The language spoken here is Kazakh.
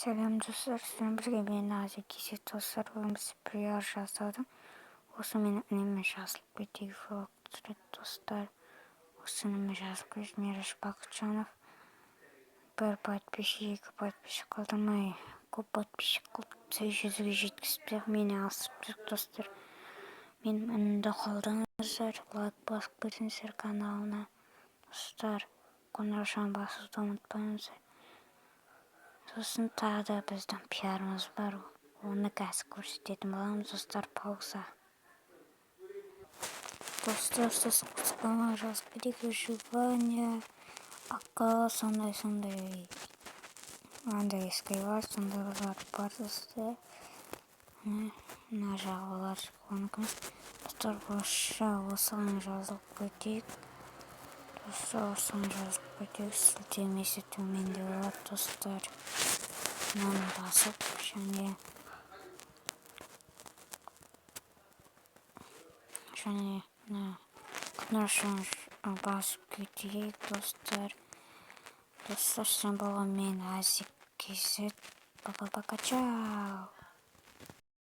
Сәлем достар, сіздермен бірге мен Азия кесек достар. Бүгін біз пиар жасадым. Осы мен үнемі жазылып кетейік влог достар. Осы үнемі жазып кетейік. Мираш Бақытжанов. Бір подписчик, екі подписчик қалдырмай. Көп подписчик қылып, 100-ге жеткізіп, мені асып достар. Мен үнімді қолдаңыздар, лайк басып кетіңіздер каналына. Достар, қоңыраушаны басуды ұмытпаңыздар. Сосын тағы да біздің пиарымыз бар. Оны қазір көрсететін боламыз, достар, пауза. Достар, сосын қысқаға жазып кетейік. Выживание, ака, сондай скайлар, сондайлар бар, достар. Мына жағы олар оныкіміз. Достар, осыған жазылып кетейік. Достар, осыған жазылып кетейік. Сілтемесі төменде болады, достар. Мынаны басып, және қоңыраушаны басып кетейік, достар. Достар, сен болған мен Азия кесек. Пока-пока, чао.